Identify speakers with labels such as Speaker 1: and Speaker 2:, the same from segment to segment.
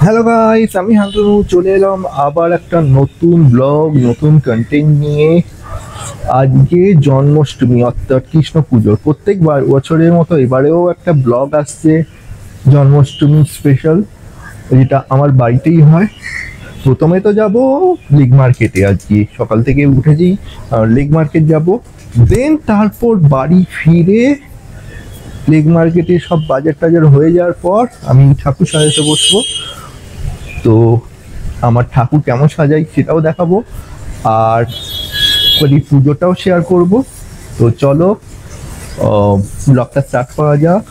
Speaker 1: Hello guys, আমি শান্তনু চলে এলাম আবার একটা নতুন ব্লগ, নতুন কন্টেন্ট নিয়ে। আজকে জন্মাষ্টমী অর্থাৎ কৃষ্ণ পুজো। প্রত্যেকবার বছরের মতো এবারেও একটা ব্লগ আসছে জন্মাষ্টমী স্পেশাল, যেটা আমার বাড়িতেই হয়। প্রথমে তো যাব লেক মার্কেটে, আজকে সকাল থেকে উঠেছি লেক মার্কেট যাব। দেন তারপর বাড়ি ফিরে লেক মার্কেটে সব বাজার টাজার হয়ে যাওয়ার পর আমি ঠাকুর সাজাতে বসবো। তো আমার ঠাকুর কেমন সাজাই সেটাও দেখাবো, আর ওই পুজোটাও শেয়ার করব। তো চলো ব্লগটা স্টার্ট করা যাক।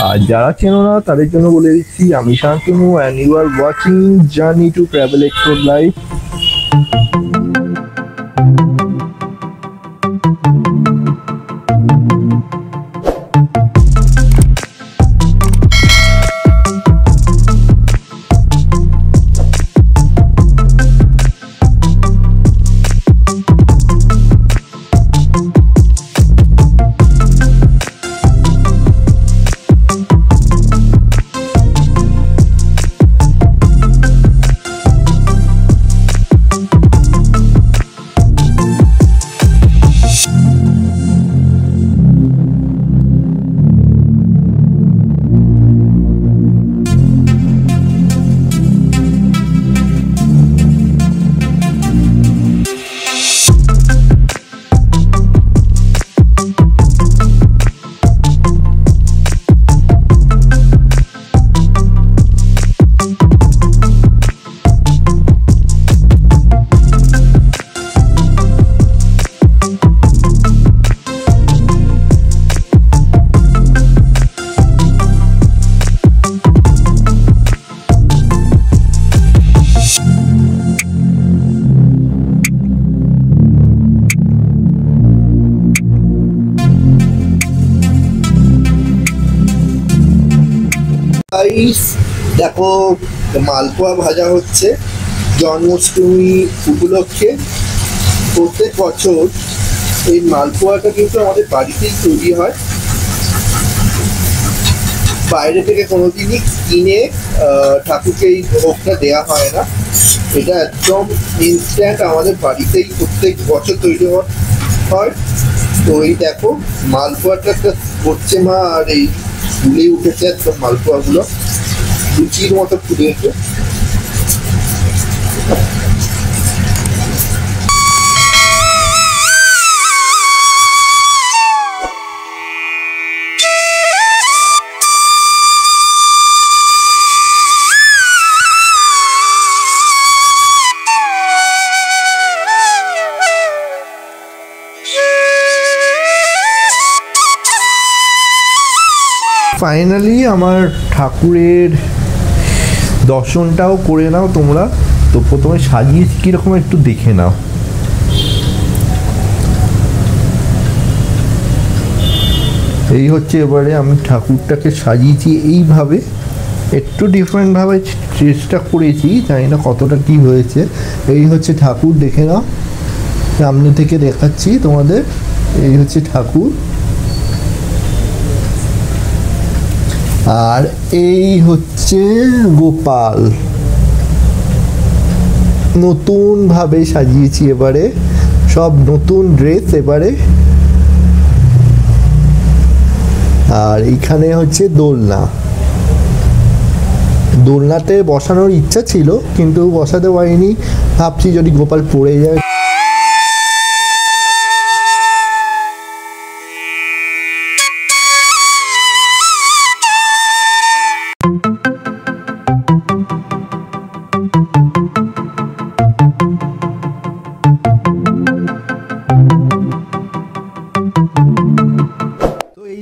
Speaker 1: আর যারা চেনো না তাদের জন্য বলে দিচ্ছি, আমি Shantanu and you are watching journey to travel explore life. দেখো, মালপোয়া ভাজা হচ্ছে জন্মাষ্টমী উপলক্ষে। প্রত্যেক বছর এই মালপোয়াটা কিন্তু আমাদের বাড়িতেই তৈরি হয়, বাইরে থেকে কোনোদিনই কিনে ঠাকুরকে এই ভোগটা দেওয়া হয় না। এটা একদম ইনস্ট্যান্ট আমাদের বাড়িতেই প্রত্যেক বছর তৈরি হয়। তো এই দেখো মালপোয়াটা করছে মা, আর এই ফুলে উঠেছে একদম মালপোয়াগুলো, লুচির মতো ফুলেছে। ফাইনালি আমার ঠাকুরের দর্শনটাও করে নাও তোমরা। তো প্রথমে সাজিয়েছি কীরকম একটু দেখে নাও। এই হচ্ছে, এবারে আমি ঠাকুরটাকে সাজিয়েছি এইভাবে, একটু ডিফারেন্টভাবে চেষ্টা করেছি, জানি না কতটা কি হয়েছে। এই হচ্ছে ঠাকুর, দেখে নাও, সামনে থেকে দেখাচ্ছি তোমাদের। এই হচ্ছে ঠাকুর, আর এই হচ্ছে গোপাল। নতুনভাবে সাজিয়েছি এবারে, সব নতুন ড্রেস এবারে। আর এইখানে হচ্ছে দোলনা। দোলনাতে বসানোর ইচ্ছা ছিল কিন্তু বসাতে পারিনি, ভাবছি যদি গোপাল পড়ে যায়।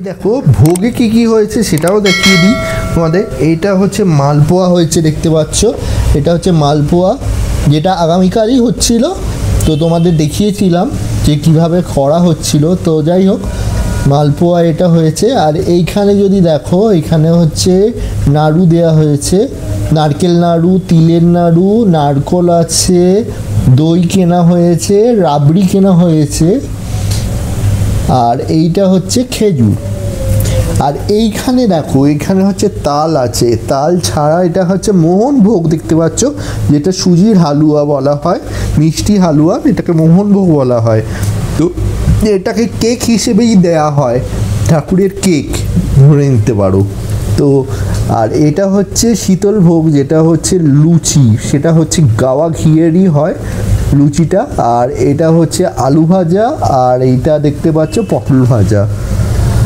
Speaker 1: দেখো ভোগে কি কি হয়েছে সেটাও দেখিয়ে দিই তোমাদের। এইটা হচ্ছে মালপোয়া হয়েছে, দেখতে পাচ্ছ, এটা হচ্ছে মালপোয়া, যেটা আগামীকালই হচ্ছিল। তো তোমাদের দেখিয়েছিলাম যে কিভাবে করা হচ্ছিল। তো যাই হোক, মালপোয়া এটা হয়েছে। আর এইখানে যদি দেখো, এখানে হচ্ছে নাড়ু দেয়া হয়েছে, নারকেল নাড়ু, তিলের নাড়ু, নারকোল আছে, দই কেনা হয়েছে, রাবড়ি কেনা হয়েছে, আর এইটা হচ্ছে খেজুর। আর এইখানে দেখো, এখানে হচ্ছে তাল আছে, তাল ছাড়া এটা হচ্ছে মোহনভোগ দেখতে পাচ্ছ, যেটা সুজির হালুয়া বলা হয়, মিষ্টি হালুয়া, এটাকে মোহনভোগ বলা হয়। তো এটাকে কেক হিসেবেই দেয়া হয়, ঠাকুরের কেক ধরে নিতে পারো। তো আর এটা হচ্ছে শীতল ভোগ, যেটা হচ্ছে লুচি, সেটা হচ্ছে গাওয়া ঘিয়েরই হয় লুচিটা। আর এটা হচ্ছে আলু ভাজা, আর এইটা দেখতে পাচ্ছ পটল ভাজা।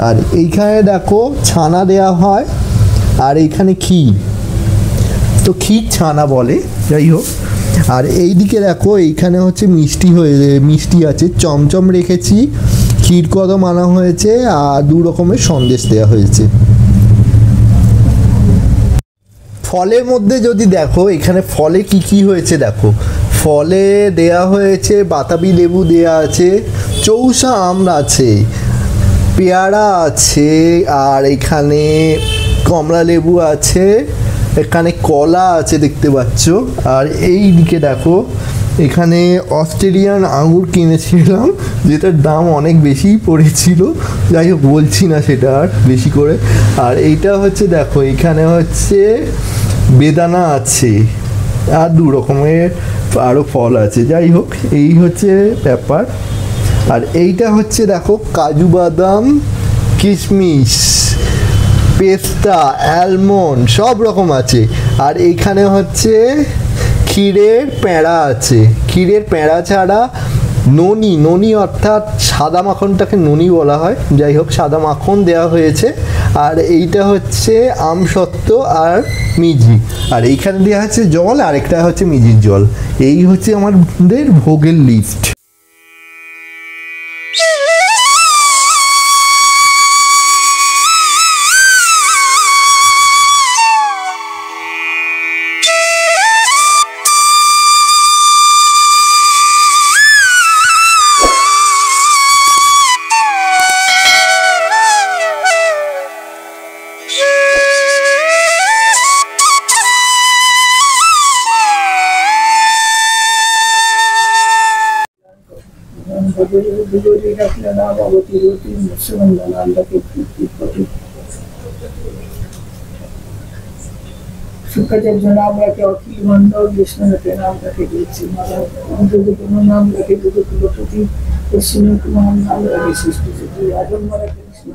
Speaker 1: আর এইখানে দেখো ছানা দেয়া হয়, আর এইখানে ক্ষীর, তো ক্ষীর ছানা বলে, যাই হোক। আর এই দিকে দেখো এইখানে হচ্ছে মিষ্টি আছে, চমচম রেখেছি, ক্ষীর কদম আনা হয়েছে, আর 2 রকমের সন্দেশ দেওয়া হয়েছে। ফলের মধ্যে যদি দেখো, এখানে ফলে কি কি হয়েছে দেখো, ফলে দেয়া হয়েছে বাতাবি লেবু দেয়া আছে, চৌসা আম আছে, পেয়ারা আছে, আর এখানে কমলা লেবু আছে, এখানে কলা আছে দেখতে পাচ্ছ। আর এই দিকে দেখো, এখানে অস্ট্রেলিয়ান আঙুর কিনেছিলাম, যেটার দাম অনেক বেশিই পড়েছিল, যাই হোক বলছি না সেটা আর বেশি করে। আর এইটা হচ্ছে দেখো, এখানে হচ্ছে বেদানা আছে, আর 2 রকমের আরও ফল আছে, যাই হোক এই হচ্ছে ব্যাপার। আর এইটা হচ্ছে দেখো কাজু বাদাম, কিশমিশ, পেস্তা, অ্যালমন্ড সব রকম আছে। আর এইখানে হচ্ছে ক্ষীরের প্যাঁড়া আছে, ক্ষীরের প্যাঁড়া ছাড়া ননি অর্থাৎ সাদা মাখনটাকে ননি বলা হয়, যাই হোক সাদা মাখন দেওয়া হয়েছে। আর এইটা হচ্ছে আমসত্ত্ব আর মিজি, আর এইখানে দেওয়া হচ্ছে জল, আর একটা হচ্ছে মিজির জল। এই হচ্ছে আমাদের ভোগের লিস্ট।
Speaker 2: শুক্রাচার্য নাম রাখে অখিল মন্ডল, বিষ্ণুনাথে নাম রাখে নাম রাখে যুগপতি, পশ্চিম কুমার নাম রাখে সৃষ্টি সৃষ্টি, আজম রাখে কৃষ্ণ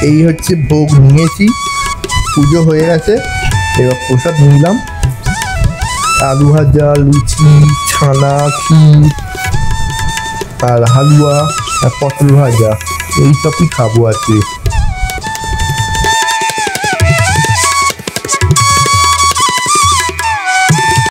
Speaker 1: এই হচ্ছে ভোগ নিয়েছি, পুজো হয়ে গেছে, এবার প্রসাদ নিলাম। আলু ভাজা, লুচি, ছানা, ক্ষীর আর হালুয়া আর পটল ভাজা, এইসবই খাবো আজকে।